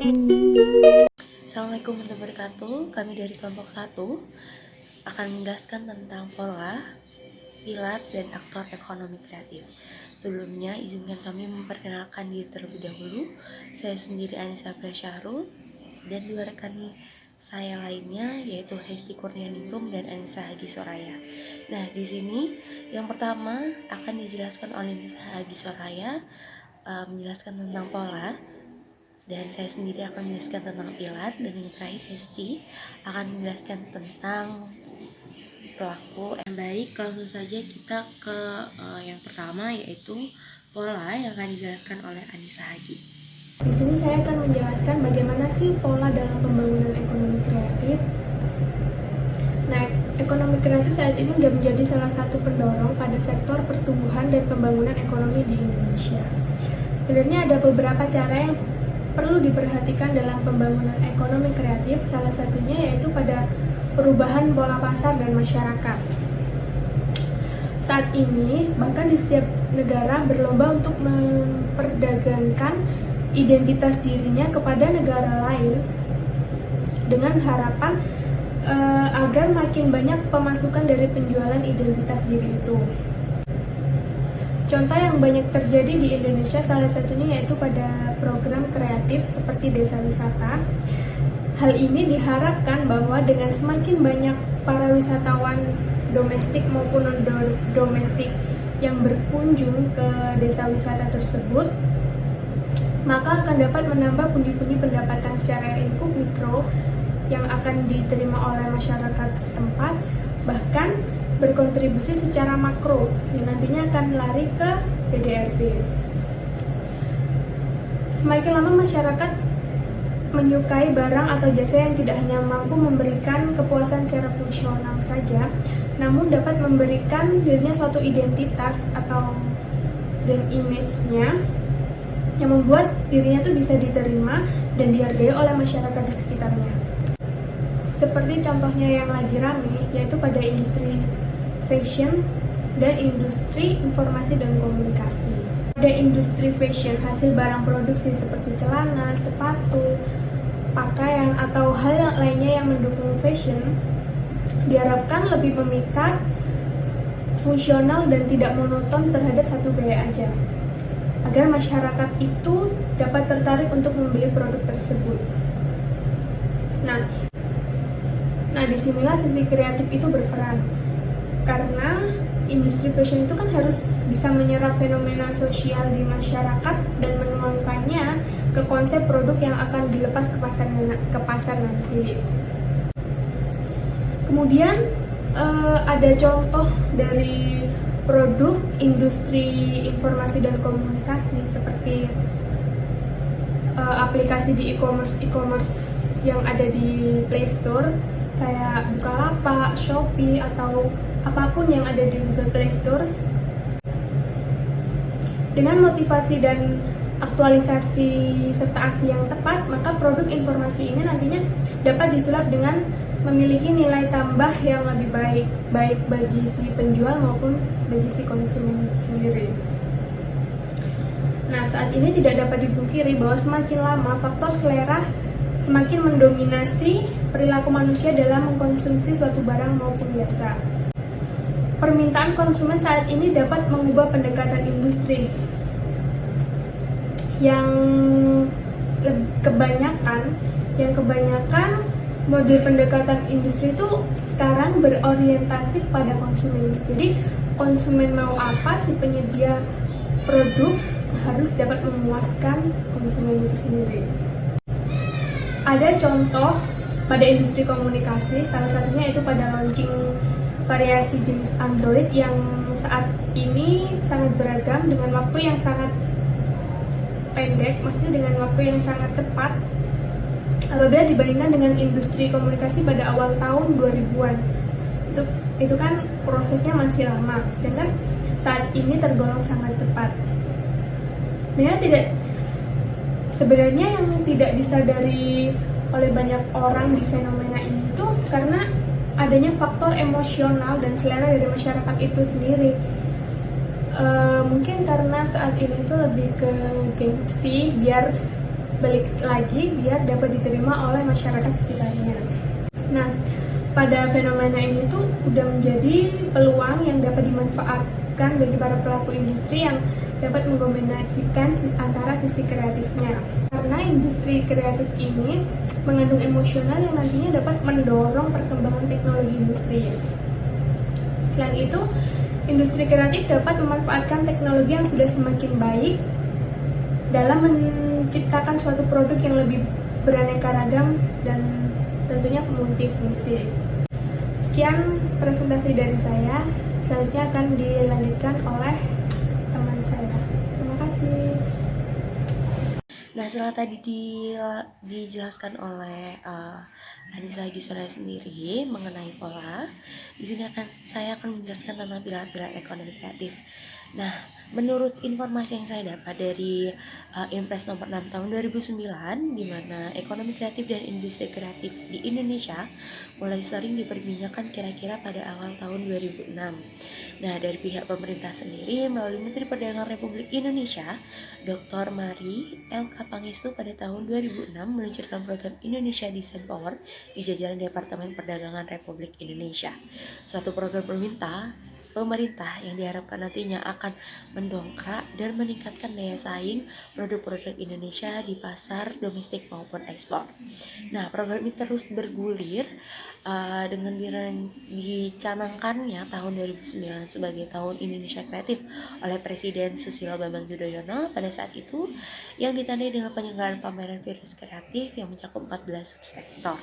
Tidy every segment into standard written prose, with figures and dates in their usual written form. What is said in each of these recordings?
Assalamualaikum warahmatullahi wabarakatuh. Kami dari kelompok 1 akan menjelaskan tentang pola, pilar, dan aktor ekonomi kreatif. Sebelumnya, izinkan kami memperkenalkan diri terlebih dahulu. Saya sendiri Anissa Syahrul dan dua rekan saya lainnya yaitu Hesti Kurnianingrum dan Anissa Hagi Soraya. Nah, di sini yang pertama akan dijelaskan oleh Anissa Hagi Soraya, menjelaskan tentang pola, dan saya sendiri akan menjelaskan tentang pilar, dan yang terakhir Hesti akan menjelaskan tentang pelaku. Baik, langsung saja kita ke yang pertama, yaitu pola yang akan dijelaskan oleh Anissa Hagi. Di sini saya akan menjelaskan bagaimana sih pola dalam pembangunan ekonomi kreatif. Nah, ekonomi kreatif saat ini sudah menjadi salah satu pendorong pada sektor pertumbuhan dan pembangunan ekonomi di Indonesia. Sebenarnya ada beberapa cara yang perlu diperhatikan dalam pembangunan ekonomi kreatif, salah satunya yaitu pada perubahan pola pasar dan masyarakat. Saat ini, bahkan di setiap negara berlomba untuk memperdagangkan identitas dirinya kepada negara lain dengan harapan agar makin banyak pemasukan dari penjualan identitas diri itu. Contoh yang banyak terjadi di Indonesia salah satunya yaitu pada program kreatif seperti desa wisata. Hal ini diharapkan bahwa dengan semakin banyak para wisatawan domestik maupun non-domestik yang berkunjung ke desa wisata tersebut, maka akan dapat menambah pundi-pundi pendapatan secara lingkup mikro yang akan diterima oleh masyarakat setempat, bahkan berkontribusi secara makro yang nantinya akan lari ke PDRB. Semakin lama masyarakat menyukai barang atau jasa yang tidak hanya mampu memberikan kepuasan secara fungsional saja, namun dapat memberikan dirinya suatu identitas atau brand image-nya yang membuat dirinya tuh bisa diterima dan dihargai oleh masyarakat di sekitarnya. Seperti contohnya yang lagi rame, yaitu pada industri fashion dan industri informasi dan komunikasi. Pada industri fashion, hasil barang produksi seperti celana, sepatu, pakaian, atau hal lainnya yang mendukung fashion diharapkan lebih memikat, fungsional, dan tidak monoton terhadap satu gaya aja, agar masyarakat itu dapat tertarik untuk membeli produk tersebut. Nah, disinilah sisi kreatif itu berperan, karena industri fashion itu kan harus bisa menyerap fenomena sosial di masyarakat dan menuangkannya ke konsep produk yang akan dilepas ke pasar nanti. Kemudian ada contoh dari produk industri informasi dan komunikasi seperti aplikasi di e-commerce yang ada di Play Store kayak Bukalapak, Shopee, atau apapun yang ada di Google Play Store. Dengan motivasi dan aktualisasi serta aksi yang tepat, maka produk informasi ini nantinya dapat disulap dengan memiliki nilai tambah yang lebih baik bagi si penjual maupun bagi si konsumen sendiri. Nah, saat ini tidak dapat dipungkiri bahwa semakin lama faktor selera semakin mendominasi perilaku manusia dalam mengkonsumsi suatu barang maupun jasa. Permintaan konsumen saat ini dapat mengubah pendekatan industri yang kebanyakan model pendekatan industri itu sekarang berorientasi pada konsumen. Jadi konsumen mau apa, si penyedia produk harus dapat memuaskan konsumen itu sendiri. Ada contoh pada industri komunikasi, salah satunya itu pada launching variasi jenis Android yang saat ini sangat beragam dengan waktu yang sangat pendek, maksudnya dengan waktu yang sangat cepat apabila dibandingkan dengan industri komunikasi pada awal tahun 2000-an. Itu kan prosesnya masih lama, sedangkan saat ini tergolong sangat cepat. Sebenarnya yang tidak disadari oleh banyak orang di fenomena ini tuh karena adanya faktor emosional dan selera dari masyarakat itu sendiri. Mungkin karena saat ini tuh lebih ke gengsi, biar balik lagi biar dapat diterima oleh masyarakat sekitarnya. Nah, pada fenomena ini tuh udah menjadi peluang yang dapat dimanfaatkan bagi para pelaku industri yang dapat mengkombinasikan antara sisi kreatifnya. Karena industri kreatif ini mengandung emosional yang nantinya dapat mendorong perkembangan teknologi industri. Selain itu, industri kreatif dapat memanfaatkan teknologi yang sudah semakin baik dalam menciptakan suatu produk yang lebih beraneka ragam dan tentunya multifungsi. Sekian presentasi dari saya. Selanjutnya akan dilanjutkan oleh teman saya. Terima kasih. Nah, setelah tadi dijelaskan oleh Anissa Gisela sendiri mengenai pola, di sini saya akan menjelaskan tentang pilar-pilar ekonomi kreatif. Nah, menurut informasi yang saya dapat dari Impres nomor 6 tahun 2009, di mana ekonomi kreatif dan industri kreatif di Indonesia mulai sering diperbincangkan kira-kira pada awal tahun 2006. Nah, dari pihak pemerintah sendiri melalui Menteri Perdagangan Republik Indonesia, Dr. Mari LK Pangestu pada tahun 2006 meluncurkan program Indonesia Design Power di jajaran Departemen Perdagangan Republik Indonesia. Suatu program pemerintah yang diharapkan nantinya akan mendongkrak dan meningkatkan daya saing produk-produk Indonesia di pasar domestik maupun ekspor. Nah, program ini terus bergulir dengan dicanangkannya tahun 2009 sebagai tahun Indonesia Kreatif oleh Presiden Susilo Bambang Yudhoyono pada saat itu, yang ditandai dengan penyelenggaraan pameran virus kreatif yang mencakup 14 subsektor.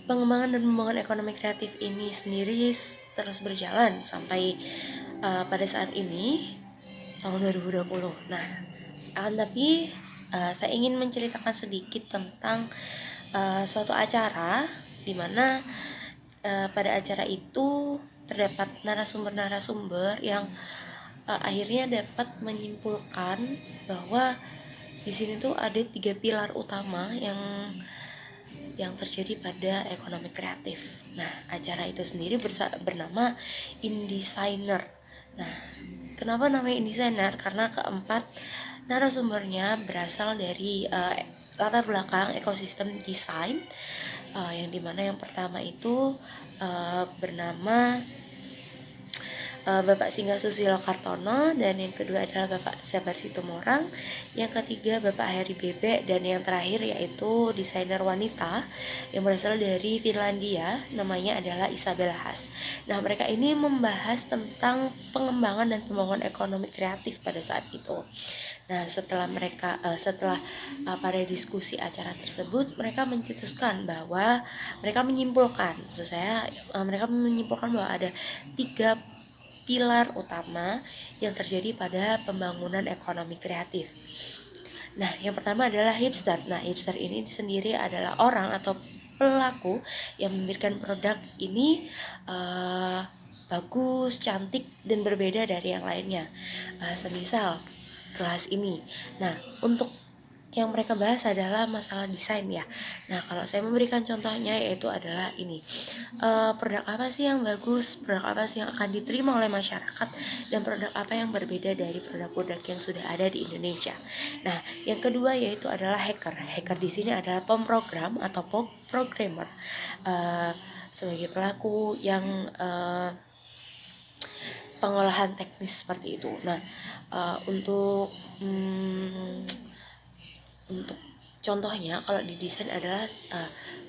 Pengembangan dan pembangunan ekonomi kreatif ini sendiri terus berjalan sampai pada saat ini tahun 2020. Nah, tapi saya ingin menceritakan sedikit tentang suatu acara di mana pada acara itu terdapat narasumber-narasumber yang akhirnya dapat menyimpulkan bahwa di sini tuh ada 3 pilar utama yang terjadi pada ekonomi kreatif. Nah, acara itu sendiri bernama InDesigner. Nah, kenapa namanya InDesigner? Karena keempat narasumbernya berasal dari latar belakang ekosistem desain, yang dimana yang pertama itu bernama Bapak Singgah Susilo Kartono, dan yang kedua adalah Bapak Sabar Situmorang, yang ketiga Bapak Heri Bebe, dan yang terakhir yaitu desainer wanita yang berasal dari Finlandia, namanya adalah Isabella Haas. Nah, mereka ini membahas tentang pengembangan dan pembangunan ekonomi kreatif pada saat itu. Nah, setelah pada diskusi acara tersebut, mereka mencetuskan bahwa mereka menyimpulkan bahwa ada 3 pilar utama yang terjadi pada pembangunan ekonomi kreatif. Nah, yang pertama adalah hipster. Nah, hipster ini sendiri adalah orang atau pelaku yang memberikan produk ini bagus, cantik, dan berbeda dari yang lainnya. Semisal kelas ini. Nah, untuk yang mereka bahas adalah masalah desain ya. Nah, kalau saya memberikan contohnya yaitu adalah ini, produk apa sih yang bagus, produk apa sih yang akan diterima oleh masyarakat, dan produk apa yang berbeda dari produk-produk yang sudah ada di Indonesia. Nah, yang kedua yaitu adalah hacker. Hacker di sini adalah pemrogram atau programmer, sebagai pelaku yang pengolahan teknis seperti itu. Nah, untuk contohnya kalau di desain adalah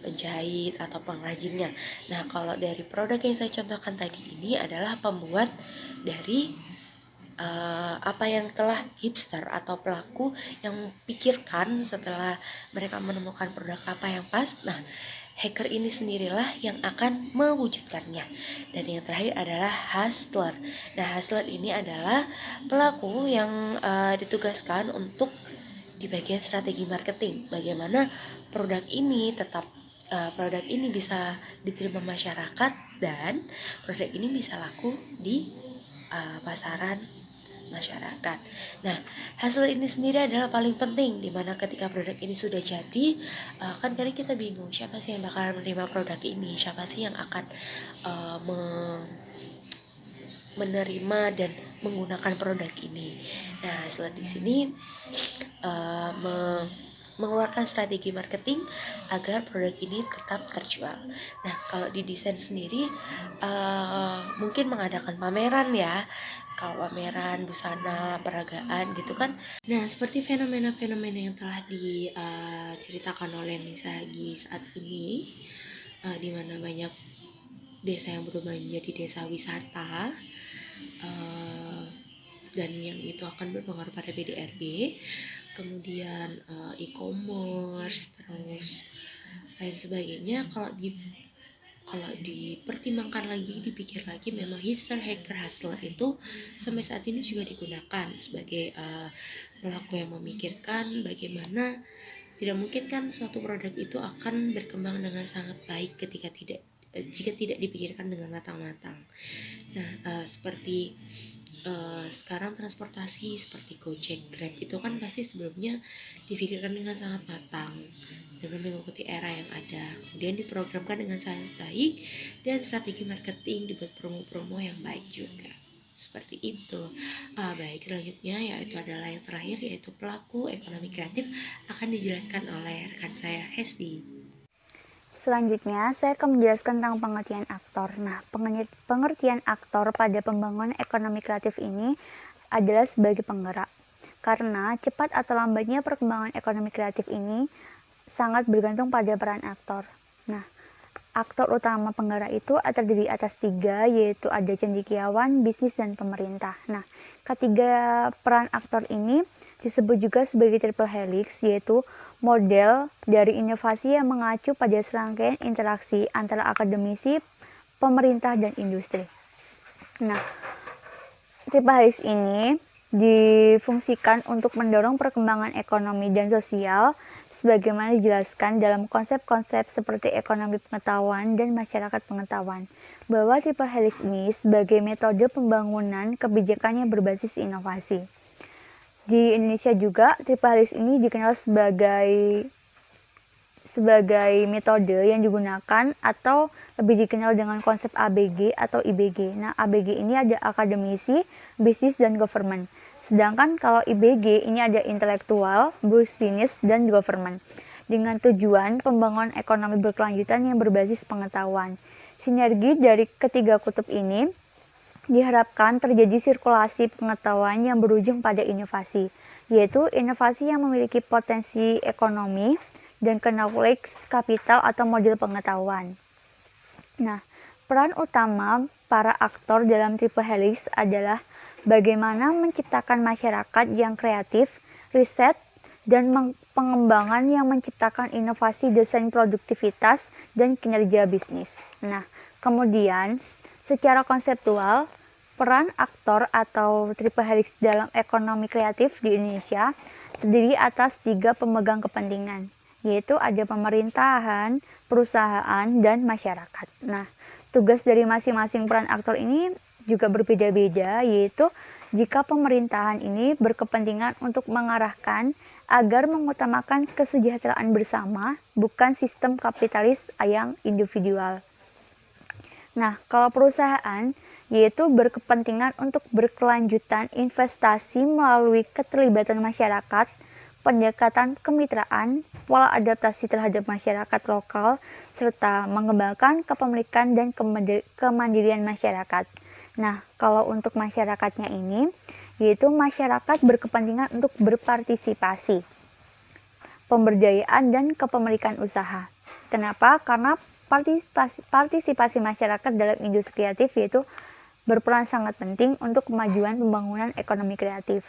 penjahit atau pengrajinnya. Nah, kalau dari produk yang saya contohkan tadi ini adalah pembuat dari apa yang telah hipster atau pelaku yang pikirkan setelah mereka menemukan produk apa yang pas. Nah, hacker ini sendirilah yang akan mewujudkannya. Dan yang terakhir adalah hustler. Nah, hustler ini adalah pelaku yang ditugaskan untuk di bagian strategi marketing, bagaimana produk ini bisa diterima masyarakat dan produk ini bisa laku di pasaran masyarakat. Nah, hasil ini sendiri adalah paling penting, dimana ketika produk ini sudah jadi, kan kadang kita bingung siapa sih yang bakal menerima produk ini, siapa sih yang akan menerima dan menggunakan produk ini. Nah, setelah di sini mengeluarkan strategi marketing agar produk ini tetap terjual. Nah, kalau di desain sendiri mungkin mengadakan pameran ya, kalau pameran busana peragaan gitu kan. Nah, seperti fenomena-fenomena yang telah diceritakan oleh Nisa Hagi saat ini, di mana banyak desa yang berubah menjadi desa wisata, dan yang itu akan berpengaruh pada PDRB, kemudian e-commerce, terus lain sebagainya. Kalau dipertimbangkan lagi, dipikir lagi, memang hipster, hacker, hustler itu sampai saat ini juga digunakan sebagai pelaku yang memikirkan bagaimana tidak mungkin kan suatu produk itu akan berkembang dengan sangat baik jika tidak dipikirkan dengan matang-matang. Nah, seperti sekarang transportasi seperti Gojek, Grab itu kan pasti sebelumnya difikirkan dengan sangat matang dengan mengikuti era yang ada, kemudian diprogramkan dengan sangat baik, dan strategi marketing dibuat promo-promo yang baik juga. Seperti itu. Baik, selanjutnya yaitu adalah yang terakhir, yaitu pelaku ekonomi kreatif, akan dijelaskan oleh rekan saya Hesti. Selanjutnya, saya akan menjelaskan tentang pengertian aktor. Nah, pengertian aktor pada pembangunan ekonomi kreatif ini adalah sebagai penggerak. Karena cepat atau lambatnya perkembangan ekonomi kreatif ini sangat bergantung pada peran aktor. Nah, aktor utama penggerak itu terdiri atas 3, yaitu ada cendekiawan, bisnis, dan pemerintah. Nah, ketiga peran aktor ini disebut juga sebagai triple helix, yaitu model dari inovasi yang mengacu pada serangkaian interaksi antara akademisi, pemerintah, dan industri. Nah, triple helix ini difungsikan untuk mendorong perkembangan ekonomi dan sosial sebagaimana dijelaskan dalam konsep-konsep seperti ekonomi pengetahuan dan masyarakat pengetahuan, bahwa triple helix ini sebagai metode pembangunan kebijakan yang berbasis inovasi. Di Indonesia juga, triple helix ini dikenal sebagai metode yang digunakan atau lebih dikenal dengan konsep ABG atau IBG. Nah, ABG ini ada akademisi, bisnis, dan government. Sedangkan kalau IBG ini ada intelektual, bisnis, dan government. Dengan tujuan pembangunan ekonomi berkelanjutan yang berbasis pengetahuan. Sinergi dari ketiga kutub ini diharapkan terjadi sirkulasi pengetahuan yang berujung pada inovasi, yaitu inovasi yang memiliki potensi ekonomi dan knowledge capital atau model pengetahuan. Nah, peran utama para aktor dalam triple helix adalah bagaimana menciptakan masyarakat yang kreatif, riset, dan pengembangan yang menciptakan inovasi desain produktivitas dan kinerja bisnis. Nah, kemudian secara konseptual, peran aktor atau triple helix dalam ekonomi kreatif di Indonesia terdiri atas 3 pemegang kepentingan, yaitu ada pemerintahan, perusahaan, dan masyarakat. Nah, tugas dari masing-masing peran aktor ini juga berbeda-beda, yaitu jika pemerintahan ini berkepentingan untuk mengarahkan agar mengutamakan kesejahteraan bersama, bukan sistem kapitalis yang individual. Nah, kalau perusahaan yaitu berkepentingan untuk berkelanjutan investasi melalui keterlibatan masyarakat, pendekatan kemitraan, pola adaptasi terhadap masyarakat lokal, serta mengembangkan kepemilikan dan kemandirian masyarakat. Nah, kalau untuk masyarakatnya ini, yaitu masyarakat berkepentingan untuk berpartisipasi, pemberdayaan, dan kepemilikan usaha. Kenapa? Karena partisipasi masyarakat dalam industri kreatif yaitu berperan sangat penting untuk kemajuan pembangunan ekonomi kreatif.